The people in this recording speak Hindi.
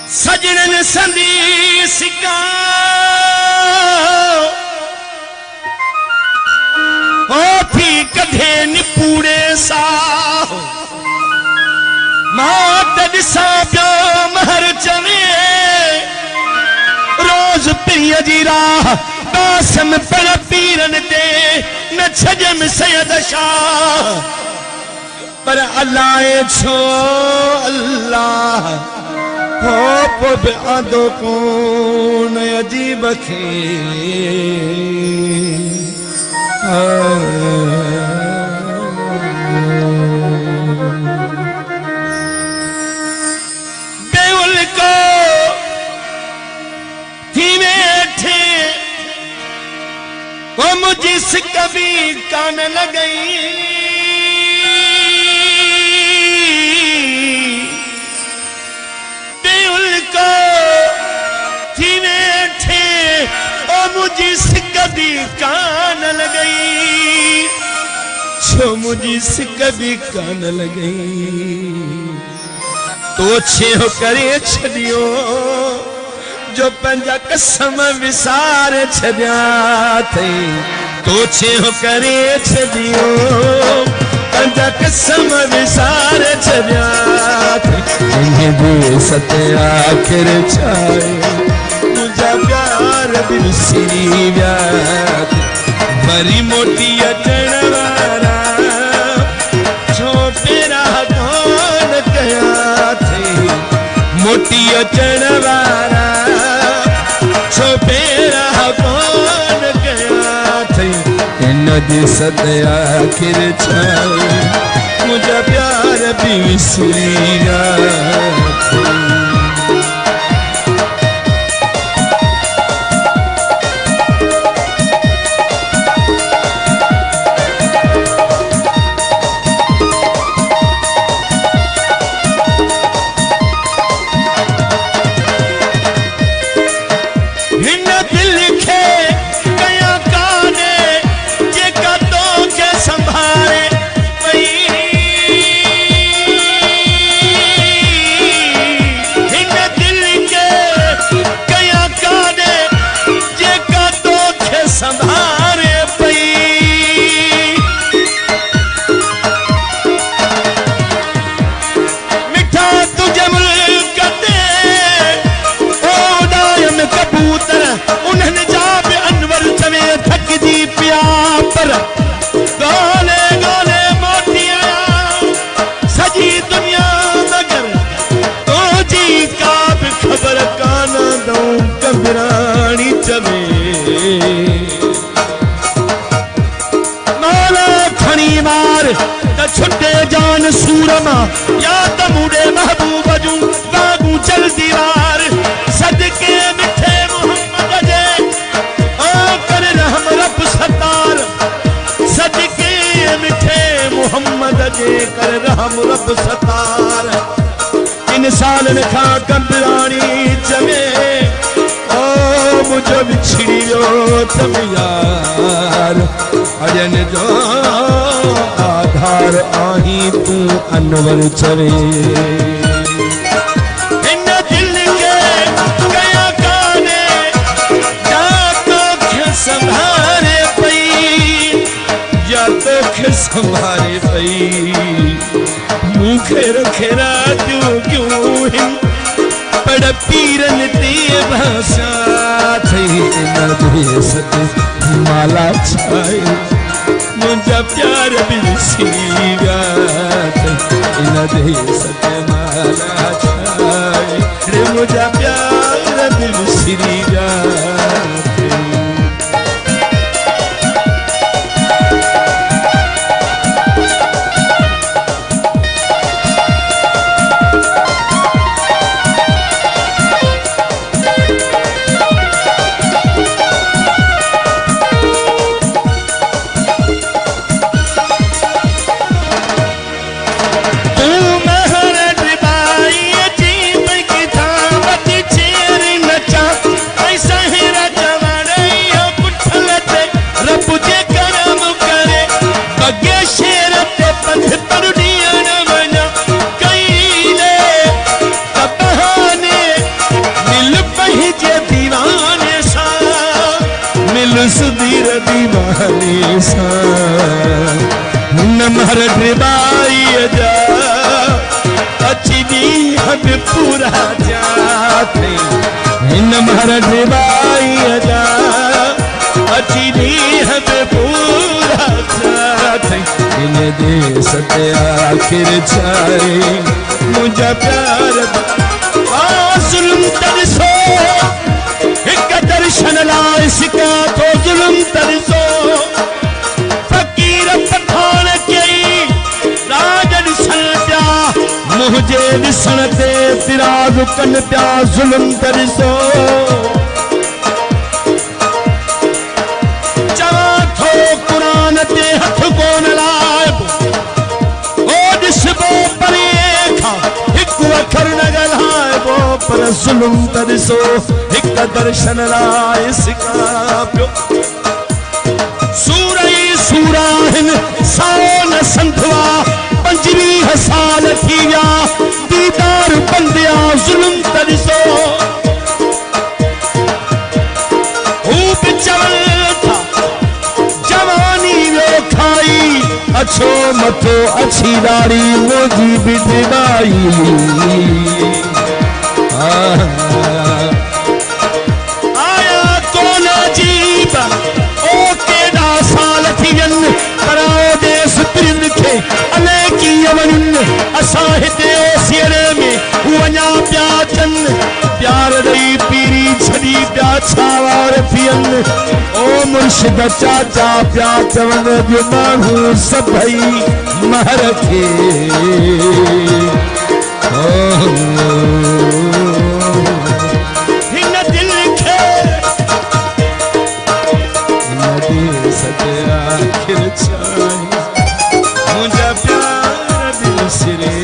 सजनन संदीसिका हो थी कधे निपूड़े सा मात दिसा पियो महर चवे रोज प्रिय जी राह बासम पर पीरन दे न छजम सैयद शाह पर अल्लाह छो अल्लाह हो पुब आदो कौन अजीब खे बेउल को थी बैठे वो मुझिस कभी कान लगई मुझिस कभी कान लगई छो मुझिस कभी कान लगई तो छे हो करे छदियो जो पंजा कसम विसार छदिया थे तो छे हो करे छदियो पंजा कसम विसार छदिया थे ये भी सत्य आखिर छाए प्यार बिसरी व्यात बड़ी मोटी अचण वारा छोटेरा कौन कया थे मोटी अचण वारा छोटेरा कौन कया थे इन दिसत आखिर छाए मुझा प्यार बिसरी व्यात छुट्टे जान सूरमा या तमुड़े महबूब जू बागू चल दीवार सदके मिठे मोहम्मद जे ओ कर रहम रब सतार सदके मिठे मोहम्मद जे कर रहम रब सतार इन सालन खा कंबरानी चवे ओ मुझे बिछड़ी वियो तम यार अजन जो आधार आही तू अनवर चवे इन दिल के गया काने या तो खे संभारे पई या तो खे संभारे पई मुखे रखे राजू क्यों हिं पड़ पीरन ते भाषा थई न देश ते माला छाए मुझा प्यार बिसरी व्यात इन देश ते माला छाए रे मुझा प्यार बिसरी व्यात नमहर ड्रिबाई जा अच्छी दी हब पूरा जाते नमहर ड्रिबाई जा अच्छी दी हब पूरा जाते इन देश ते आखिर छाए मुझा प्यार जुल्म तरसो एक दर्शन लाए सिका तो जुल्म तरसो फकीर पठान कई राजन सन प्या मुझे दिसन ते तिरा रुकन प्या जुल्म तरसो चवा थो कुरान ते हथ को न लाए ओ दिसबो परे खा एक अखर न गलाए वो पर जुल्म तरसो एक दर्शन लाए सिका पियो सूरई सूराहिन साल संधवा पंजवी साल थी विया दीदार बंदिया जुल्म तरसो हूब चवल था जवानी वे खाई अच्छो मथो अच्छी दाढ़ी मोजी बिठगाई आया कौन अजीब ओ केड़ा साल थियन कराओ देस पिरन खे अले की अवन असा हिते ओसिरे में वञा प्या चन प्यार दई पीरी छड़ी प्या छावार थियन ओ मुर्शिद चाचा प्या चवन जो माण्हू सभई महर खे आखिर मुझा प्यार दिल सिरे